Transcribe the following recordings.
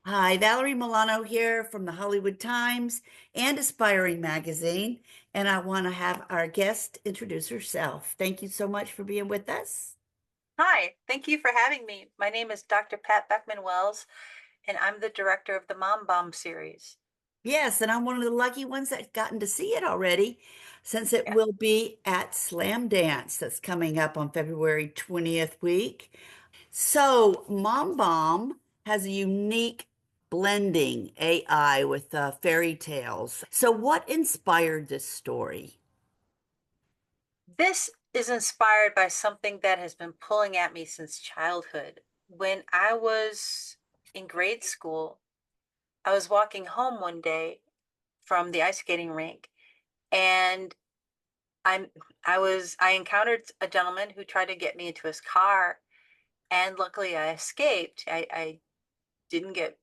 Hi, Valerie Milano here from the Hollywood Times and Aspiring Magazine. And I want to have our guest introduce herself. Thank you so much for being with us. Hi, thank you for having me. My name is Dr. Pat Beckmann Wells, and I'm the director of the Mombomb series. Yes, and I'm one of the lucky ones that's gotten to see it already since it Yeah. will be at Slam Dance that's coming up on February 20th week. So, Mom Bomb has a unique blending AI with fairy tales. So, what inspired this story? This is inspired by something that has been pulling at me since childhood. When I was in grade school, I was walking home one day from the ice skating rink, and I'm I encountered a gentleman who tried to get me into his car, and luckily I escaped. I didn't get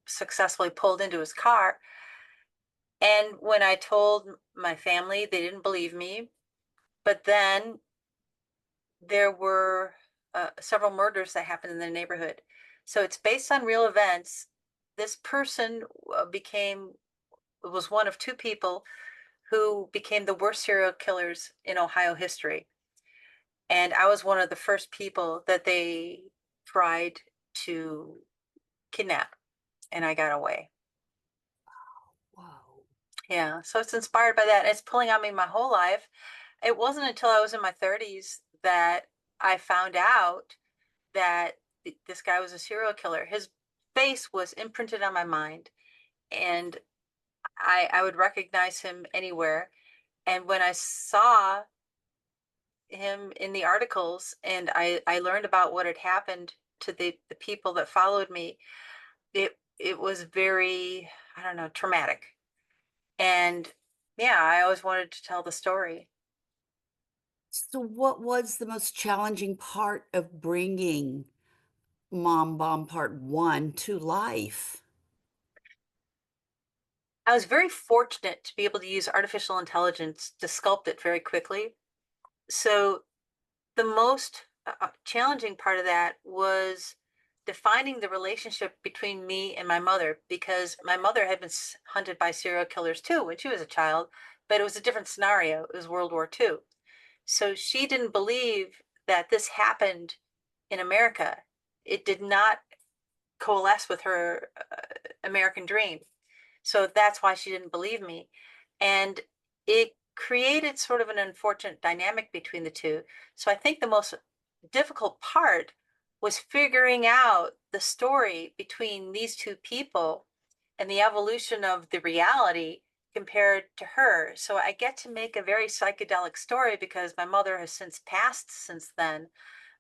successfully pulled into his car. And when I told my family, they didn't believe me. But then there were several murders that happened in the neighborhood. So it's based on real events. This person became was one of two people who became the worst serial killers in Ohio history. And I was one of the first people that they tried to kidnap, and I got away. Whoa. Yeah, so it's inspired by that. It's pulling on me my whole life. It wasn't until I was in my 30s that I found out that this guy was a serial killer. His face was imprinted on my mind, and I would recognize him anywhere. And when I saw him in the articles and I learned about what had happened to the people that followed me, it was very, I don't know, traumatic. And yeah, I always wanted to tell the story. So, what was the most challenging part of bringing Mom Bomb Part 1 to life? I was very fortunate to be able to use artificial intelligence to sculpt it very quickly. So the most challenging part of that was defining the relationship between me and my mother, because my mother had been hunted by serial killers too when she was a child, but it was a different scenario. It was World War II. So she didn't believe that this happened in America. It did not coalesce with her American dream. So that's why she didn't believe me. And it created sort of an unfortunate dynamic between the two. So I think the most difficult part was figuring out the story between these two people and the evolution of the reality compared to her. So I get to make a very psychedelic story because my mother has since passed since then.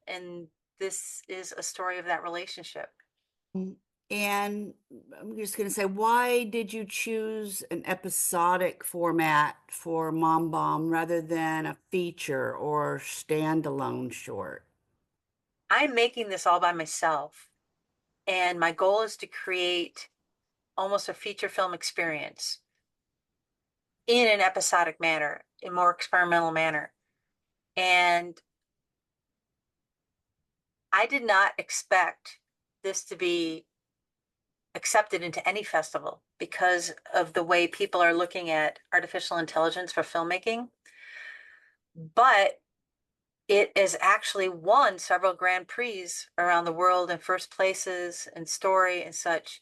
And this is a story of that relationship. And I'm just going to say, why did you choose an episodic format for Mom Bomb rather than a feature or standalone short? I'm making this all by myself. And my goal is to create almost a feature film experience in an episodic manner, in more experimental manner. And I did not expect this to be accepted into any festival because of the way people are looking at artificial intelligence for filmmaking. But it has actually won several Grand Prix around the world in first places and story and such.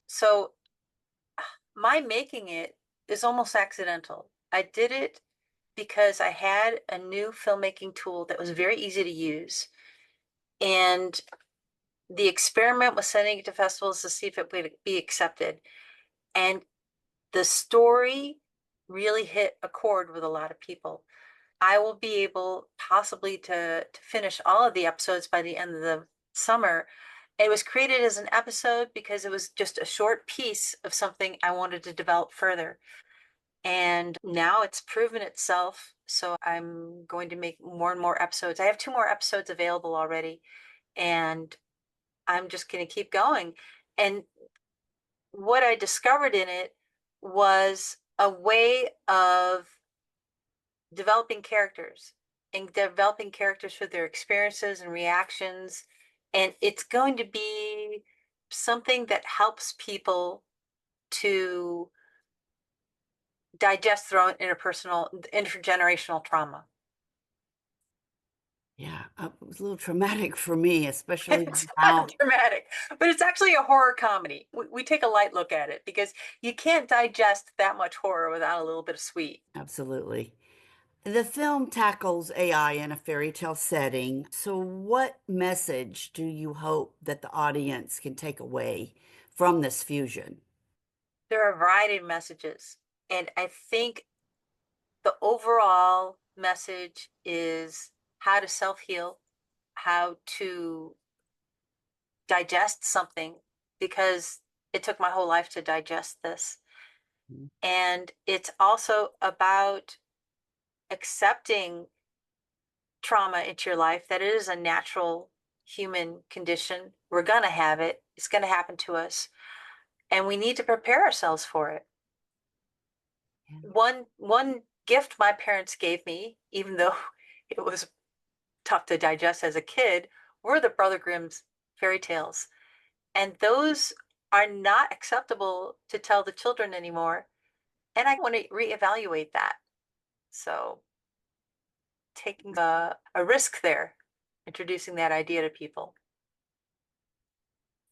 So my making it is almost accidental. I did it because I had a new filmmaking tool that was very easy to use. And the experiment was sending it to festivals to see if it would be accepted. And the story really hit a chord with a lot of people. I will be able possibly to finish all of the episodes by the end of the summer. It was created as an episode because it was just a short piece of something I wanted to develop further. And now it's proven itself. So I'm going to make more and more episodes. I have two more episodes available already, and I'm just going to keep going. And what I discovered in it was a way of developing characters and developing characters for their experiences and reactions. And it's going to be something that helps people to digest their own interpersonal, intergenerational trauma. Yeah, it was a little traumatic for me, especially It's how not dramatic, but it's actually a horror comedy. We take a light look at it because you can't digest that much horror without a little bit of sweet. absolutely. The film tackles AI in a fairy tale setting. So, what message do you hope that the audience can take away from this fusion? There are a variety of messages, and I think the overall message is how to self-heal, how to digest something, because it took my whole life to digest this. And it's also about accepting trauma into your life, that it is a natural human condition. We're going to have it, it's going to happen to us, and we need to prepare ourselves for it. Yeah. One gift my parents gave me, even though it was tough to digest as a kid, were the Brother Grimm's fairy tales. And those are not acceptable to tell the children anymore. And I want to reevaluate that. So taking a risk there, introducing that idea to people.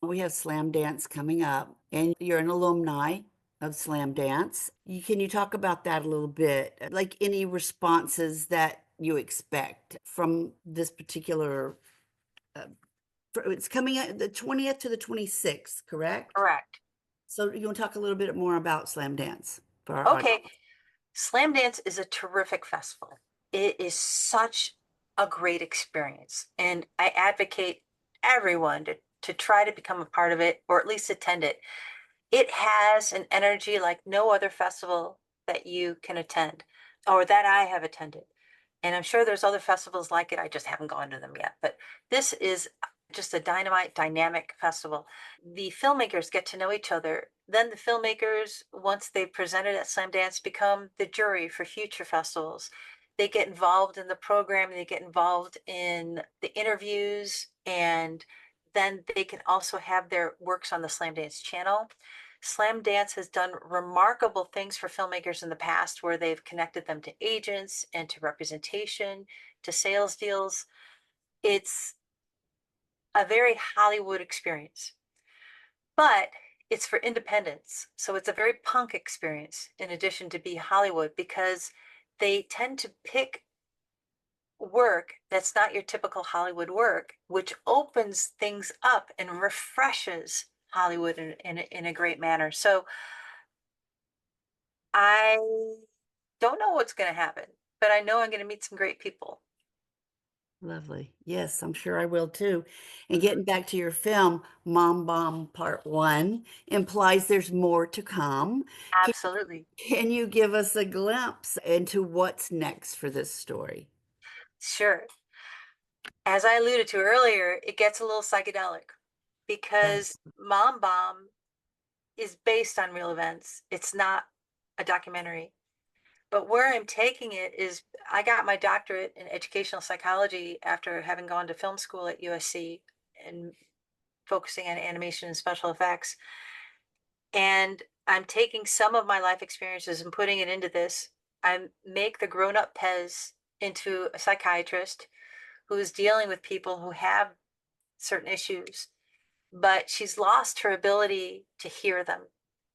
We have Slam Dance coming up, and you're an alumni of Slam Dance. Can you talk about that a little bit? Like any responses that you expect from this particular, uh, it's coming out the 20th to the 26th, correct? Correct. So you want to talk a little bit more about Slam Dance for our audience? Okay. Slam Dance is a terrific festival. It is such a great experience. And I advocate everyone to try to become a part of it or at least attend it. It has an energy like no other festival that you can attend or that I have attended. And I'm sure there's other festivals like it. I just haven't gone to them yet. But this is just a dynamite, dynamic festival. The filmmakers get to know each other. Then the filmmakers, once they've presented at Slam Dance, become the jury for future festivals. They get involved in the program, they get involved in the interviews, and then they can also have their works on the Slam Dance channel. Slam Dance has done remarkable things for filmmakers in the past where they've connected them to agents and to representation, to sales deals. It's a very Hollywood experience, but it's for independents. So it's a very punk experience in addition to be Hollywood because they tend to pick work that's not your typical Hollywood work, which opens things up and refreshes Hollywood in a great manner. So I don't know what's going to happen, but I know I'm going to meet some great people. Lovely. Yes, I'm sure I will too. And Mhm. getting back to your film, Mom Bomb Part One implies there's more to come. Can, Absolutely. can you give us a glimpse into what's next for this story? Sure. As I alluded to earlier, it gets a little psychedelic Yeah. because Mom Bomb is based on real events. It's not a documentary. But where I'm taking it is I got my doctorate in educational psychology after having gone to film school at USC and focusing on animation and special effects. And I'm taking some of my life experiences and putting it into this. I make the grown up Pez into a psychiatrist who is dealing with people who have certain issues, but she's lost her ability to hear them.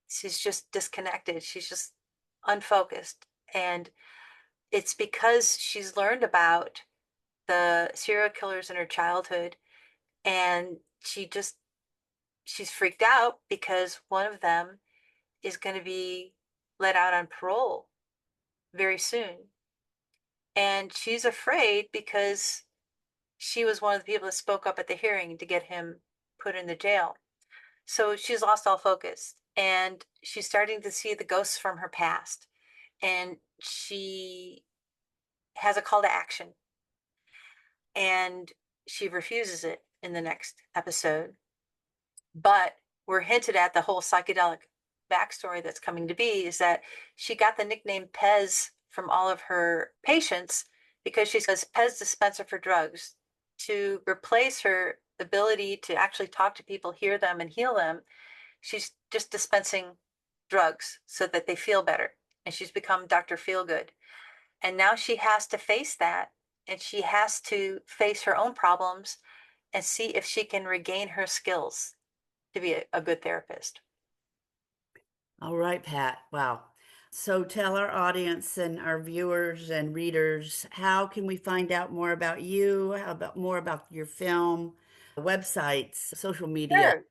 She's just disconnected. She's just unfocused. And it's because she's learned about the serial killers in her childhood and she's freaked out because one of them is going to be let out on parole very soon. And she's afraid because she was one of the people that spoke up at the hearing to get him put in the jail. So she's lost all focus and she's starting to see the ghosts from her past. And she has a call to action and she refuses it in the next episode. But we're hinted at the whole psychedelic backstory that's coming to be is that she got the nickname Pez from all of her patients because she says Pez dispenser for drugs to replace her ability to actually talk to people, hear them, and heal them, she's just dispensing drugs so that they feel better. And she's become Dr. Feelgood. And now she has to face that, and she has to face her own problems and see if she can regain her skills to be a good therapist. All right, Pat. Wow. So tell our audience and our viewers and readers, how can we find out more about you? How about more about your film, websites, social media?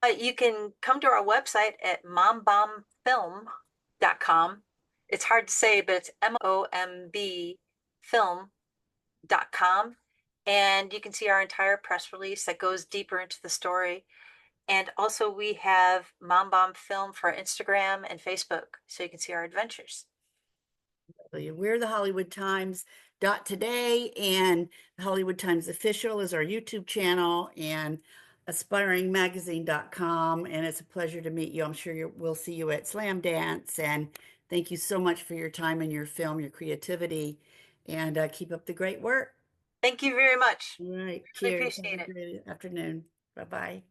Sure. You can come to our website at mombombfilm.com. It's hard to say, but it's MOMB film.com. And you can see our entire press release that goes deeper into the story. And also, we have Mombomb Film for Instagram and Facebook, so you can see our adventures. We're the Hollywood Times dot today, and the Hollywood Times official is our YouTube channel, and aspiringmagazine.com. And it's a pleasure to meet you. I'm sure we'll see you at Slam Dance. And thank you so much for your time and your film, your creativity, and keep up the great work. Thank you very much. All right. Really Cheers. Have a appreciate it. great afternoon. Bye bye.